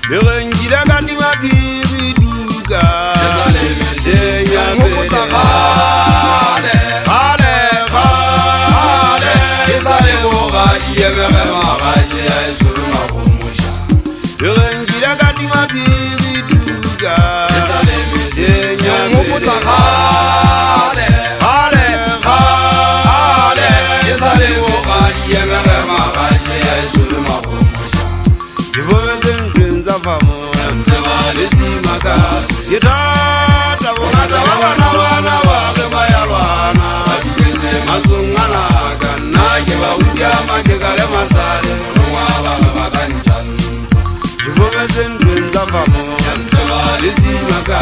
Berengila kati mabiri duga Jenya bere Hale Isale mogadi yegere magashi ya esuru makumusha Berengila kati mabiri duga Jenya bere Hale Isale mogadi yegere magashi ya esuru makumusha Lesimaka Yedata Wogata Wana Wana Wagema Yalwana Mazungana Kana Jeba Udia Makegale Masale Mwaba Makanchanza Jibomesen Dwenza Famo Lesimaka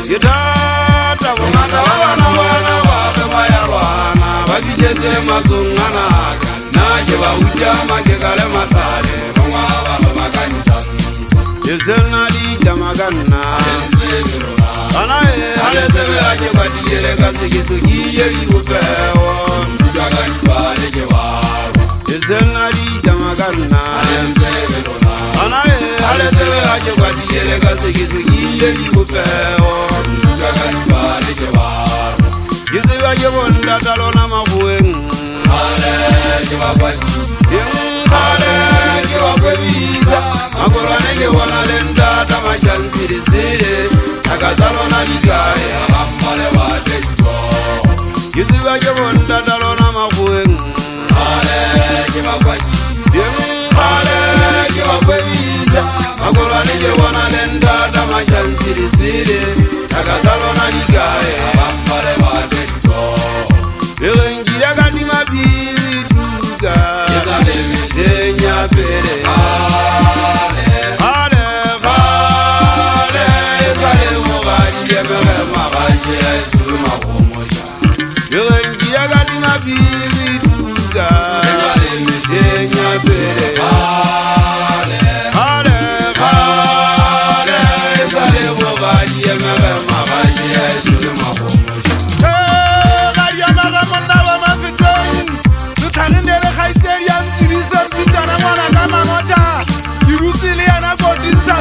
Yedata Wogata Wana Wana Wagema Yalwana Wagijeze Mazungana Kana Jeba Udia Makegale Masale Mwaba Makanchanza Yeselna di jamagana Anae alezebe aje badiyere kasegeto giyeri bupewo Jagani bale jewaro Yeselna di jamagana Anae alezebe aje badiyere kasegeto giyeri bupewo Jagani bale jewaro Yezebe aje bonda talona mabueng Ale jewabati Ale jewabwebiza Magora nege wana lenda Tama chansiri sire Akazalo na ligaya Amale wate yuko Yuziwa jebonda Talona mabueng Ale jebakwaji Ale jebakwebiza Magora nege wana lenda Tama chansiri sire Akazalo na ligaya Amale wate yuko Erengira kati mabiri duga Jenya bere Yerengia kati mabiri duga Jenya bere Esale mogadi yemere magaji esuru mahomoja Gadi yamere mondawa mafiteng Sutanindere khaiteri yamchirizer Bitana wana kama moja Kirusili anakodinsa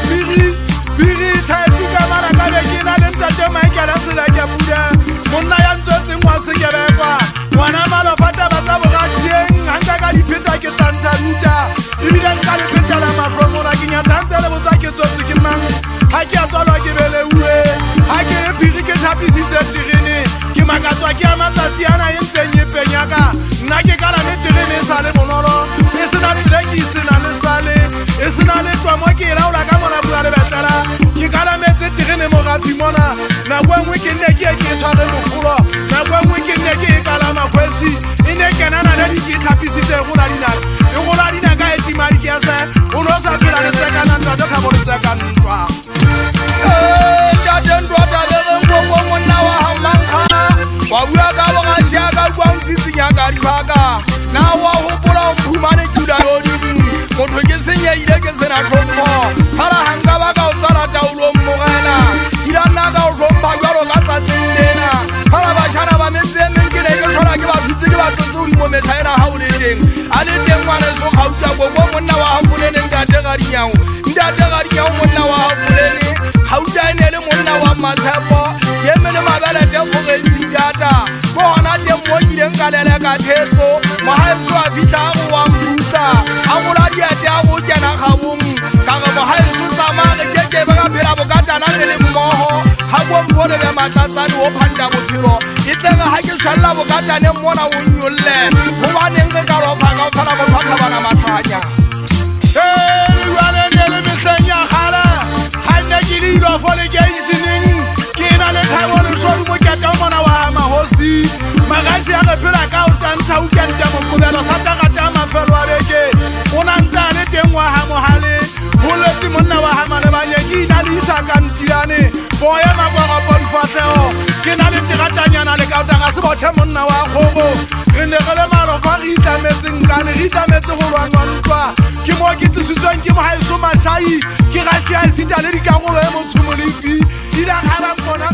Biri taituka mara kare kina Lenta jema ikala sila jabuda Muna yanzoti mwasi gerekwa Wana malo fata batabu gasheng Hanga kari pinta ke tansanuta Ibidan kari pinta la mafromona Kinya tansele buzake zoti kimang Haki azolo kibele uwe Haki epiri ke tapisi zetirini Kimakaswa kia matati ana yensenye penyaka Nake kala metirini sale monoro Esina nireki isina nisale Esina niswa mwaki iraula kamona bulale betala Kikala metirini mogafi mona Na wengwe kineki eki chale mukuro Na wengwe kineki ikala makwesi Ineke nana nedi kitapisi te ularina Ularina ka eti marikiase Unosa pila niseka nanda doka moniseka ntwa Jadendwa tabele mkoko mwana wa hamanka Wawiaga wakashiaga kwa msisi nyagari paga Na wahupula mpumane juda yodini Mutwekisinya idekese na trompo Hala hanga waka utala taulo mwena Ilanaga utrompa yoro kata tindena Hala bachana wa mese mengine Keshola kiba fitiki wa tuzuri mwemetaina hauliding Aliding wane so hauta kwa mwana wa hakulene Ndadegari nyau mwana wa hakulene Hauta enele mwana wa masepo Yemene mabele tefuge sijata Kohana temwojile ngalele kateso Mahaesu wa vitaru wa mbusa Amuladi ya tearu jana kabumu Kage mahaesu samake jeje baka pira bukata na nili mmoho Hagwa mbole be matasani wopanda bukiro Itlenga haki shala bukata ne mwona unyule Huwa nenge karo panga ukala mwaka wana matanya Wane nele misenya khala Hane giliro fole geizinin Kina le taiwanu sholu mukata umana wa mahosi Magazi ya ngepila kautanta ukente mkubelo Sata kata mafelu wabeke Unanzane temwa hamo hale Huleti muna wa hamane banyengi Nani isaka ntiyane Boye magwara bonfateo Kina le tiratanya na le kautanga Sibote muna wa kogo Rinekele marofa rita mezi ngane Rita mezi hulwanwa ntwa Kimo kitu suzon kimo haisu mashayi Kirashi haisita le rikamulo emo sumulifi Ila kaba mkona